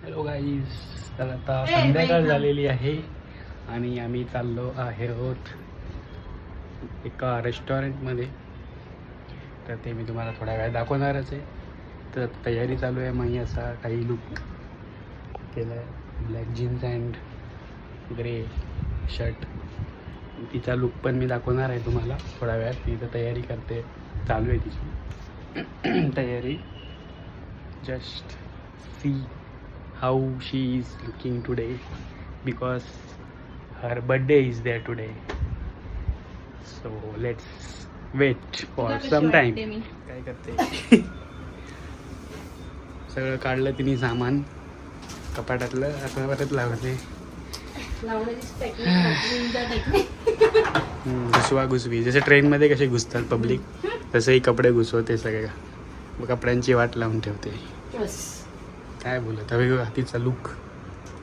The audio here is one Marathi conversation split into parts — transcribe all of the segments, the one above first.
हॅलो गाईज, तर आता संध्याकाळ झालेली आहे आणि आम्ही चाललो आहोत एका रेस्टॉरंटमध्ये. तर ते मी तुम्हाला थोड्या वेळ दाखवणारच आहे. तर तयारी चालू आहे. मग असा काही लुक केला आहे, black jeans and grey shirt. तिचा लुक पण मी दाखवणार आहे तुम्हाला थोड्या वेळात. ती तर तयारी करते, चालू आहे तिची तयारी. Just see how she is looking today because her birthday is there today, so let's wait for some time. काय करते सगळं काढलं तिने सामान कपाटातलं, आता परत लावते. घुसवा घुसवी, जसे ट्रेनमध्ये कसे घुसतात पब्लिक तसेही कपडे घुसवते सगळ्या. कपड्यांची वाट लावून ठेवते. काय बोलत हवे बघा तिचा लुक.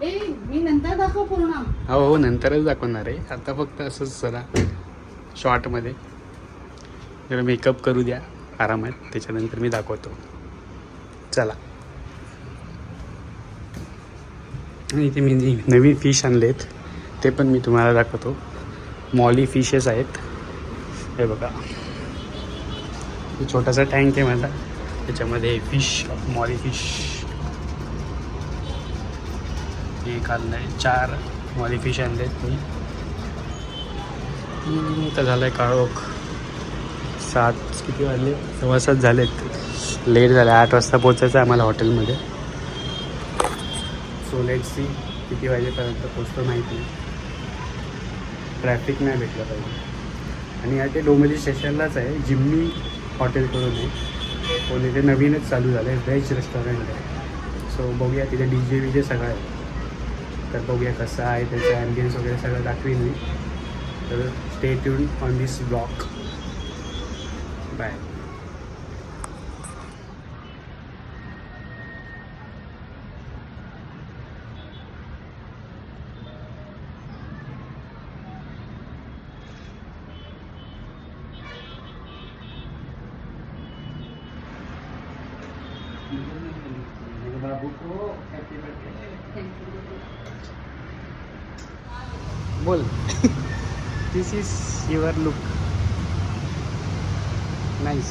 मी नंतर दाखव पूर्ण. हो नंतरच दाखवणार आहे. आता फक्त असंच जरा शॉर्टमध्ये जरा मेकअप करू द्या आरामात, त्याच्यानंतर मी दाखवतो. चला. इथे मी नवीन फिश आणलेत, ते पण मी तुम्हाला दाखवतो. मॉली फिशेस आहेत हे बघा. छोटासा टँक आहे माझा, त्याच्यामध्ये फिश, मॉली फिश हे खाल्लं आहे. 4 मॉली फिश आणलेत मी. तर झालं आहे काळोख. 7 किती वाजले, 7:15 झालेत. लेट झालं, 8 वाजता पोचायचं आहे आम्हाला हॉटेलमध्ये. सो लेट सी किती वाजेपर्यंत पोचतो माहिती नाही. ट्रॅफिक नाही भेटलं पाहिजे. आणि आता डोंबिवली स्टेशनलाच आहे, जिम्मी हॉटेल करून आहे. पण इथे नवीनच चालू झालं आहे, व्हेज रेस्टॉरंट आहे. सो बघूया, तिथे DJ विजे सगळं आहे. तर बघूया कसं आहे, त्याचं ॲम्बियन्स वगैरे सगळं दाखवीन मी. तर stay tune on this blog. Bye. बाबू को हैप्पी बर्थडे. बोल. This is your look. Nice.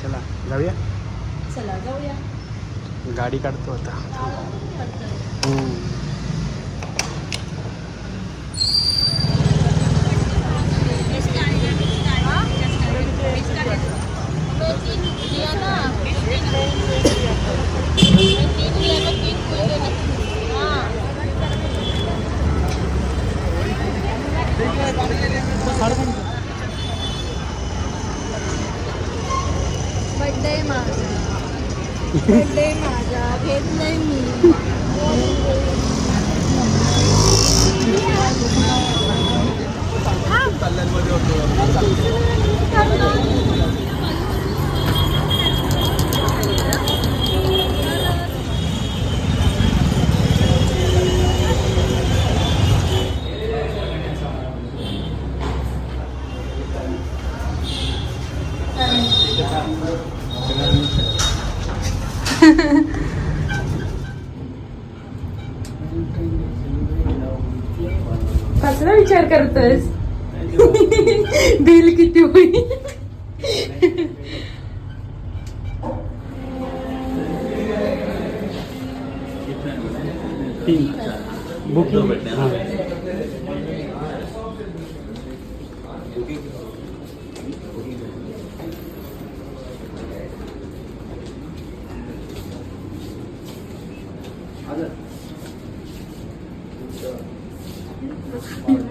चला जाऊया. चला जाऊया. गाडी काढतो आता. बर्थडे माझा, बर्थडे माझा घेतलंय मी. कसला विचार करतोस? बिल किती होईल? बुकिंग.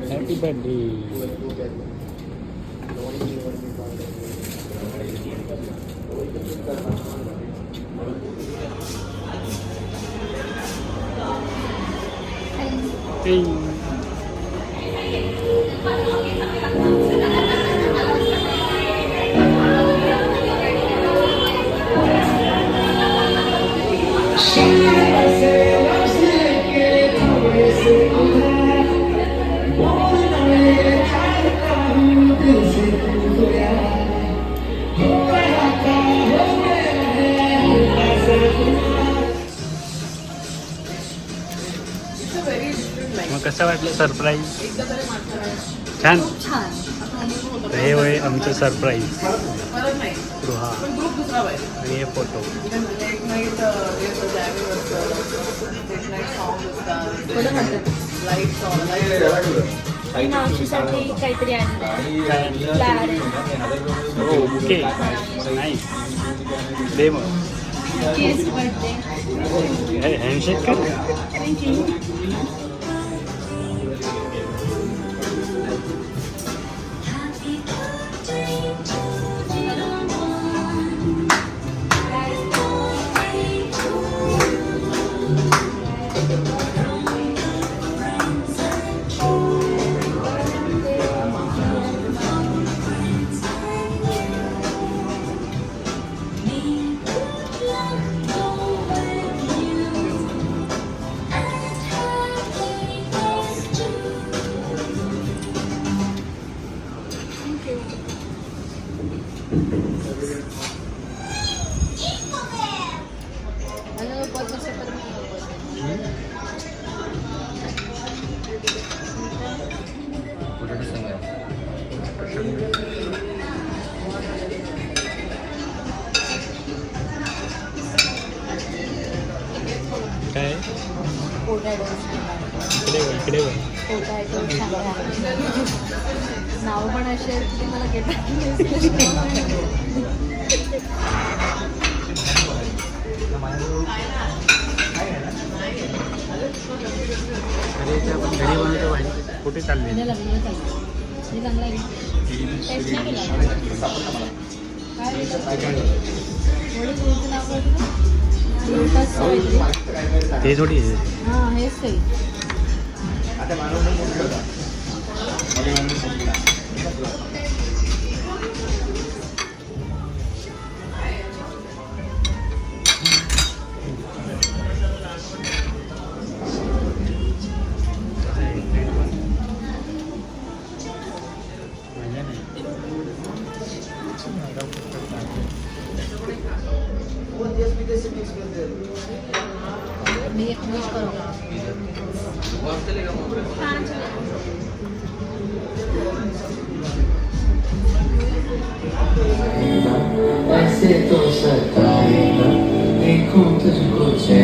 Happy birthday. Hey. वाटलं सरप्राईज? छान. छान. तर हे होय आमचं सरप्राईज. गृहा आणि हे फोटो. मी मावशीसाठी काहीतरी आणलं. ओके नाही दे मग. हँडशेक कर. काय इकडे नाव पण असे आहेत की मला घेतात. अरे आपण घरी बनवतो भाजी. कुठे चालले? ते थोडी हां हेच काही. मी एक मिस करू. ऐसे तो सताएगा देखूं तुझको चैन